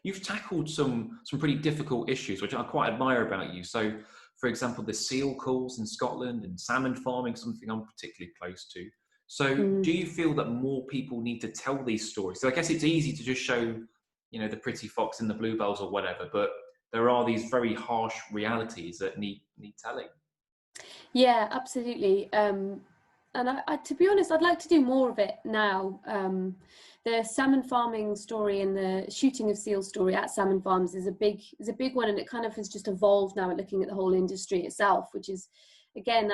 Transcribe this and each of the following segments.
you've tackled some pretty difficult issues, which I quite admire about you. So, for example, the seal culls in Scotland and salmon farming, something I'm particularly close to. So, do you feel that more people need to tell these stories? So, I guess it's easy to just show, the pretty fox and the bluebells or whatever, but there are these very harsh realities that need telling. Yeah, absolutely. And I, to be honest, I'd like to do more of it now. The salmon farming story and the shooting of seal story at salmon farms is a big one, and it kind of has just evolved now at looking at the whole industry itself, which is, again,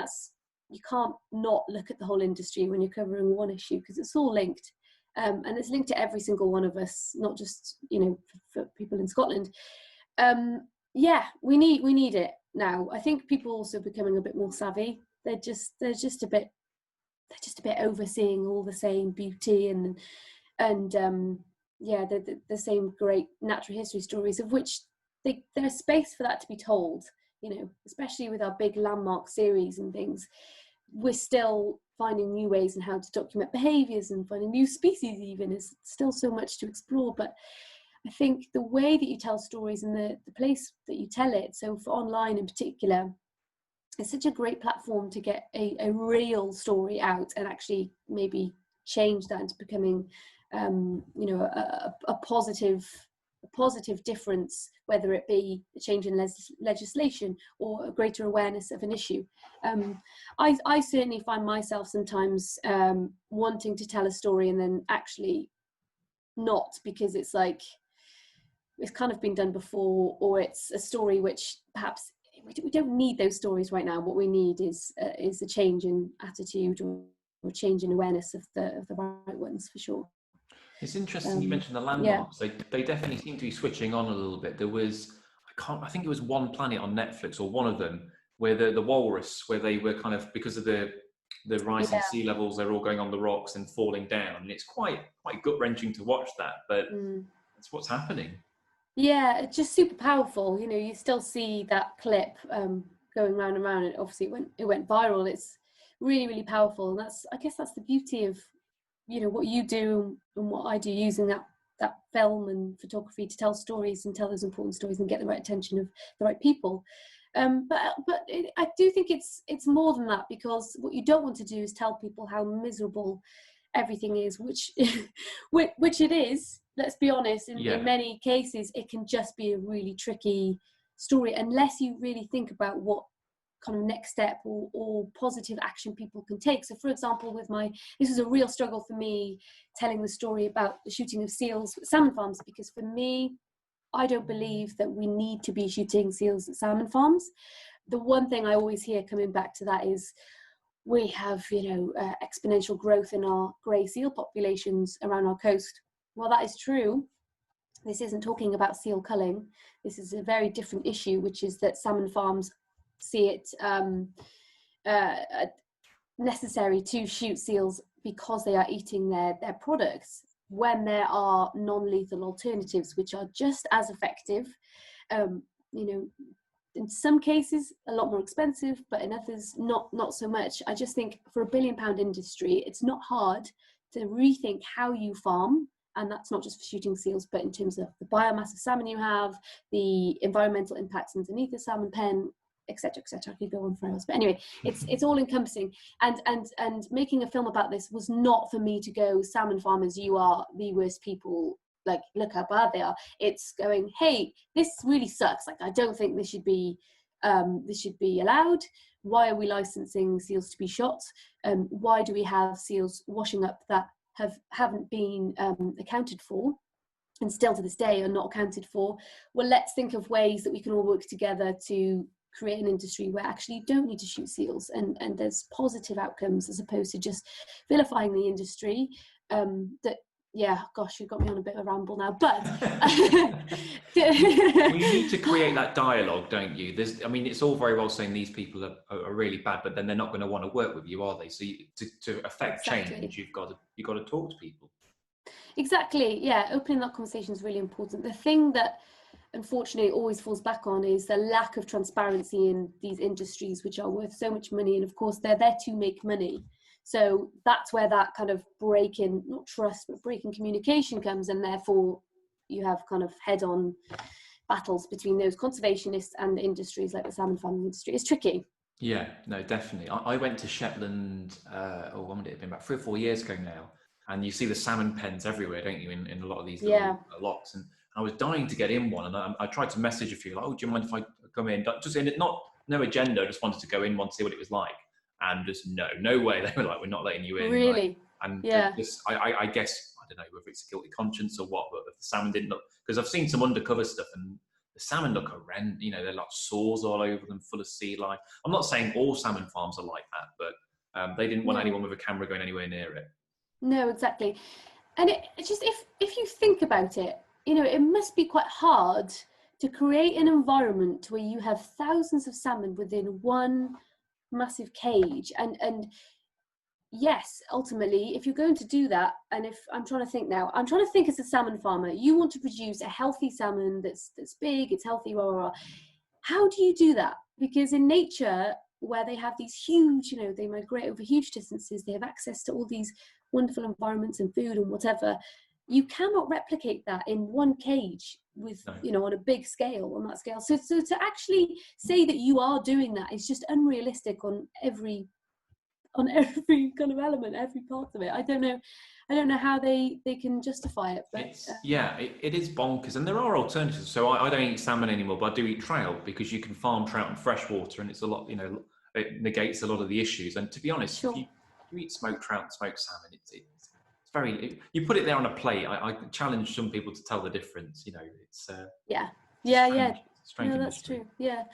you can't not look at the whole industry when you're covering one issue, because it's all linked. And it's linked to every single one of us, not just, for people in Scotland. Yeah, we need it now. I think people also becoming a bit more savvy. They're just a bit overseeing all the same beauty and the same great natural history stories, of which there's space for that to be told, especially with our big landmark series and things. We're still finding new ways in how to document behaviours and finding new species. Even is still so much to explore, but I think the way that you tell stories and the place that you tell it, so for online in particular, it's such a great platform to get a real story out and actually maybe change that into becoming a positive difference, whether it be a change in legislation or a greater awareness of an issue. I certainly find myself sometimes wanting to tell a story and then actually not, because it's like it's kind of been done before, or it's a story which perhaps we don't need those stories right now. What we need is a change in attitude or change in awareness of the right ones, for sure. It's interesting you mentioned the landmarks. Yeah. They definitely seem to be switching on a little bit. There was, I think it was One Planet on Netflix, or one of them, where the walrus, where they were kind of, because of the rising sea levels, they're all going on the rocks and falling down. And it's quite gut-wrenching to watch that, but that's what's happening. Yeah, it's just super powerful. You still see that clip going round and round, and obviously it went viral. It's really, really powerful, and I guess that's the beauty of what you do and what I do, using that film and photography to tell stories and tell those important stories and get the right attention of the right people. I do think it's more than that, because what you don't want to do is tell people how miserable everything is, which it is. Let's be honest, in many cases it can just be a really tricky story unless you really think about what kind of next step or positive action people can take. So for example, this was a real struggle for me, telling the story about the shooting of seals at salmon farms, because for me, I don't believe that we need to be shooting seals at salmon farms. The one thing I always hear coming back to that is we have exponential growth in our grey seal populations around our coast. While that is true, this isn't talking about seal culling. This is a very different issue, which is that salmon farms see it necessary to shoot seals because they are eating their products, when there are non-lethal alternatives which are just as effective. In some cases a lot more expensive, but in others not so much. I just think for £1 billion industry, it's not hard to rethink how you farm. And that's not just for shooting seals, but in terms of the biomass of salmon you have, the environmental impacts underneath the salmon pen, etc., etc. I could go on for hours, but anyway, it's all encompassing. And making a film about this was not for me to go, salmon farmers, you are the worst people. Like, look how bad they are. It's going, hey, this really sucks. Like, I don't think this should be allowed. Why are we licensing seals to be shot? Why do we have seals washing up that haven't been accounted for, and still to this day are not accounted for? Well, let's think of ways that we can all work together to create an industry where actually you don't need to shoot seals, and there's positive outcomes, as opposed to just vilifying the industry. Gosh, you've got me on a bit of a ramble now, but well, you need to create that dialogue, don't you? It's all very well saying these people are really bad, but then they're not going to want to work with you, are they? So to affect change, you've got to talk to people. Exactly. Yeah, opening that conversation is really important. The thing that unfortunately always falls back on is the lack of transparency in these industries, which are worth so much money, and of course they're there to make money. So that's where that kind of break in, not trust, but break in communication comes, and therefore you have kind of head-on battles between those conservationists and industries like the salmon farming industry. It's tricky. Yeah, no, definitely. I went to Shetland, when would it have been, about 3 or 4 years ago now, and you see the salmon pens everywhere, don't you, in a lot of these little locks. And I was dying to get in one, and I tried to message a few, like, oh, do you mind if I come in? Just in it, no agenda, just wanted to go in one, see what it was like. And just no way. They were like, we're not letting you in. Really? Like, and Yeah. I guess, I don't know whether it's a guilty conscience or what, but if the salmon didn't look, because I've seen some undercover stuff, and the salmon look horrendous. You know, they're like sores all over them, full of sea life. I'm not saying all salmon farms are like that, but they didn't want anyone with a camera going anywhere near it. No, exactly. And it's just, if you think about it, you know, it must be quite hard to create an environment where you have thousands of salmon within one massive cage. And yes, ultimately, if you're going to do that, and if I'm trying to think as a salmon farmer, you want to produce a healthy salmon that's big, it's healthy, rah, rah, rah. How do you do that? Because in nature, where they have these huge, you know, they migrate over huge distances, they have access to all these wonderful environments and food and whatever, you cannot replicate that in one cage with, you know, on a big scale, on that scale. So to actually say that you are doing that is just unrealistic on every kind of element, every part of it. I don't know how they can justify it, but it is bonkers, and there are alternatives. So I don't eat salmon anymore, but I do eat trout, because you can farm trout in freshwater, and it's a lot, you know, it negates a lot of the issues. And to be honest, sure. if you eat smoked trout and smoked salmon, it's very, you put it there on a plate. I challenge some people to tell the difference. You know, it's strange no, that's true. Yeah.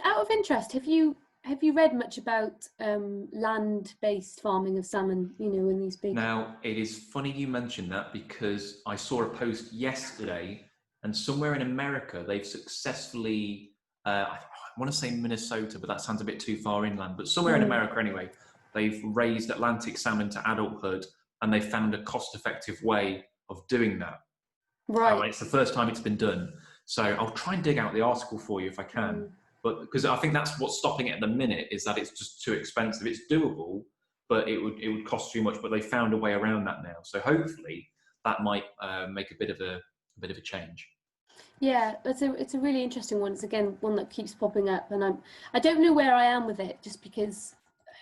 Out of interest, have you read much about land-based farming of salmon, you know, in these big... Now, it is funny you mentioned that, because I saw a post yesterday, and somewhere in America, they've successfully, I want to say Minnesota, but that sounds a bit too far inland, but somewhere in America anyway, they've raised Atlantic salmon to adulthood, and they found a cost-effective way of doing that. Right. It's the first time it's been done. So I'll try and dig out the article for you if I can. But because I think that's what's stopping it at the minute, is that it's just too expensive. It's doable, but it would cost too much. But they found a way around that now. So hopefully that might make a bit of a change. Yeah, it's a really interesting one. It's again one that keeps popping up, and I don't know where I am with it, just because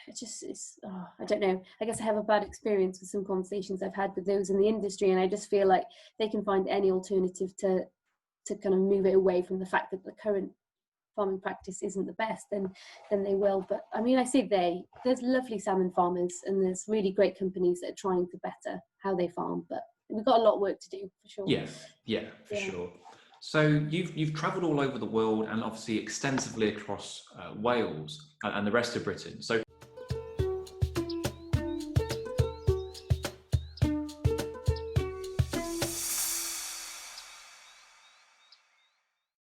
I don't know. I guess I have a bad experience with some conversations I've had with those in the industry, and I just feel like they can find any alternative to kind of move it away from the fact that the current farming practice isn't the best, then they will. But I mean, I say there's lovely salmon farmers, and there's really great companies that are trying to better how they farm, but we've got a lot of work to do, for sure. Yeah, for sure. So you've travelled all over the world, and obviously extensively across Wales and the rest of Britain. So